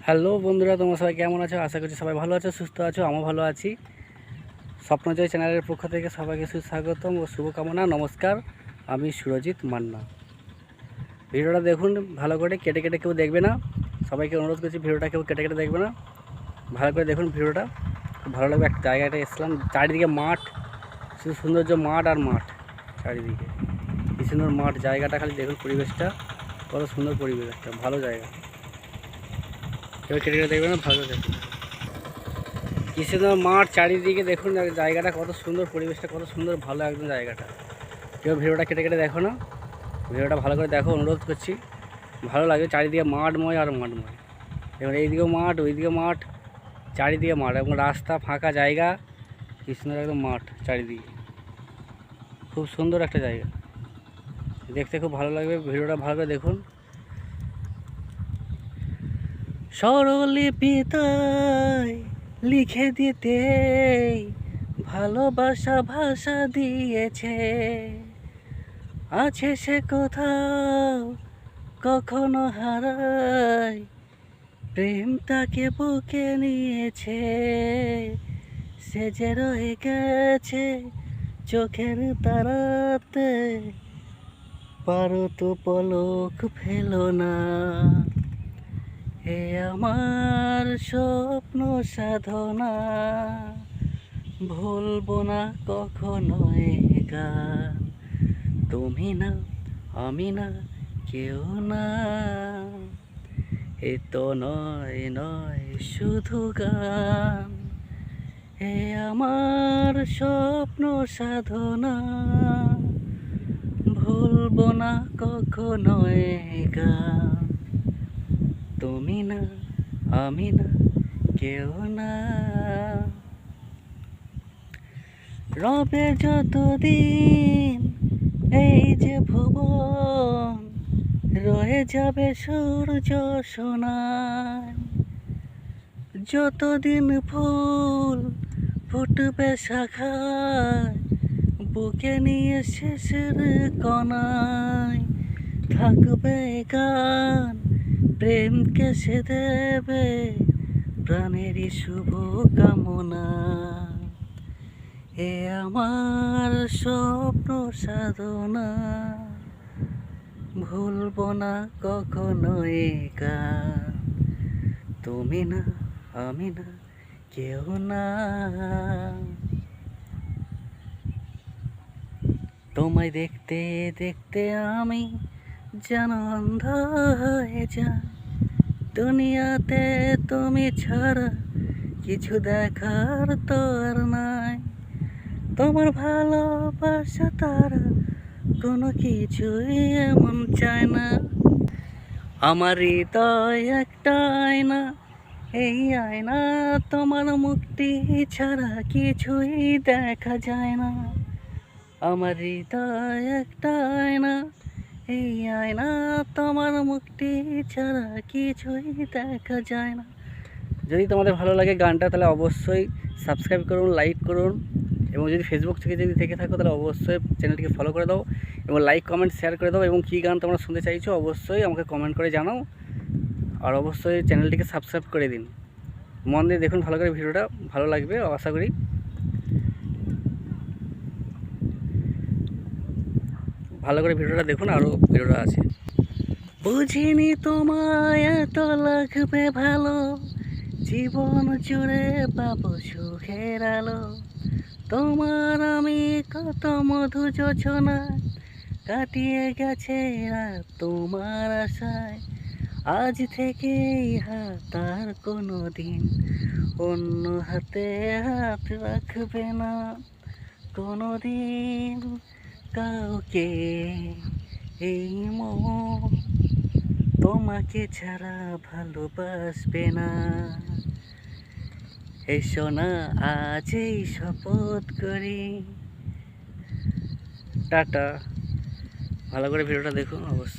Hello বন্ধুরা, তোমরা সবাই কেমন আছো? আশা করছি সবাই ভালো আছো, সুস্থ আছো। আমিও ভালো আছি। স্বপ্নজয় চ্যানেলের পক্ষ থেকে সবাইকে সুস্বাগতম ও শুভকামনা। নমস্কার, আমি সুরজিৎ মান্না। ভিডিওটা দেখুন ভালো করে, কেটে কেটে কেউ দেখবে না। সবাইকে অনুরোধ করছি ভিডিওটা কেউ কেটে কেটে দেখবে না, ভালো করে দেখুন ভিডিওটা। খুব ভালো লাগবে। একটা জায়গাটা এসলাম, চারিদিকে মাঠ, শুধু সৌন্দর্য মাঠ আর মাঠ। চারিদিকে কি সুন্দর মাঠ, জায়গাটা খালি দেখুন, পরিবেশটা কত সুন্দর। পরিবেশ একটা ভালো জায়গা, কেউ কেটে কেটে দেখবে না, ভালো দেখুন। কি সুন্দর মাঠ, চারিদিকে দেখুন জায়গাটা কত সুন্দর, পরিবেশটা কত সুন্দর, ভালো একদম জায়গাটা। কেউ ভিডিওটা কেটে কেটে দেখো না, ভিডিওটা ভালো করে দেখো, অনুরোধ করছি। ভালো লাগে, চারিদিকে মাঠময় আর মাঠময়। এবার এইদিকেও মাঠ, ওইদিকে মাঠ, চারিদিকে মাঠ এবং রাস্তা, ফাঁকা জায়গা, কি সুন্দর একদম মাঠ চারিদিকে। খুব সুন্দর একটা জায়গা, দেখতে খুব ভালো লাগবে। ভিডিওটা ভালো করে দেখুন। স্বরলিপিতায় লিখে দিতে ভালোবাসা ভাষা দিয়েছে, আছে সে কোথাও কখনো হারায়, প্রেম তাকে বুকে নিয়েছে, সে যে রয়ে গেছে চোখের তারাতে, পারো তো পলক ফেলো না। হে আমার স্বপ্ন সাধনা, ভুলবো না কখনো এ গান। তুমি না, আমি না, কেউ না, এ তো নয় নয় শুধু গান। হে আমার স্বপ্ন সাধনা, ভুলবো না কখনো এ গান। তুমি না, আমি না, কেউ না। রবে যতদিন এই যে ভুবন, রয়ে যাবে সূর্য সোনায়। যতদিন ফুল ফুটবে শাখায়, বুকে নিয়ে শেষের কণায় থাকবে গান, প্রেমকে সে দেবে প্রাণেরই শুভ কামনা। এ আমার স্বপ্ন সাধনা, ভুলবো না কখনো এ গান। তুমি না, আমি না, কেউ না। তোমায় দেখতে দেখতে আমি যেন অন্ধ হয়ে যাই, দুনিয়াতে তুমি ছাড়া কিছু দেখার তো আর নাই। তোমার ভালোবাসা তারা কোনো কিছুই এমন চায় না। আমার হৃদয় একটা আয়না, এই আয়না তোমার মুক্তি ছাড়া কিছুই দেখা যায় না। আমার হৃদয় একটা আয়না, এই আয়না তোমার মুক্তি ছাড়া কিছুই দেখা যায় না। যদি তোমাদের ভালো লাগে গানটা, তাহলে অবশ্যই সাবস্ক্রাইব করুন, লাইক করুন, এবং যদি ফেসবুক থেকে থেকে থাকো তাহলে অবশ্যই চ্যানেলটিকে ফলো করে দাও এবং লাইক কমেন্ট শেয়ার করে দাও। এবং কী গান তোমরা শুনতে চাইছো অবশ্যই আমাকে কমেন্ট করে জানাও, আর অবশ্যই চ্যানেলটিকে সাবস্ক্রাইব করে দিন। মন দিয়ে দেখুন ভালো করে ভিডিওটা, ভালো লাগবে আশা করি। ভালো করে ভিডিওটা দেখুন, আরও ভিডিওটা আছে। বুঝিনি তোমায় এত লাগবে ভালো, জীবন জুড়ে পাবো সুখের আলো। তোমার আমি কত মধু যোজনা, কাটিয়ে গেছে রাত তোমার আশায়। আজ থেকে হাত আর কোনো দিন অন্য হাতে হাত রাখবে না। কোনো দিন কাউকে এই মন তোমাকে ছাড়া ভালোবাসবে না। এসো না আজ এই শপথ করি। টাটা। ভালো করে ভিডিওটা দেখুন অবশ্যই।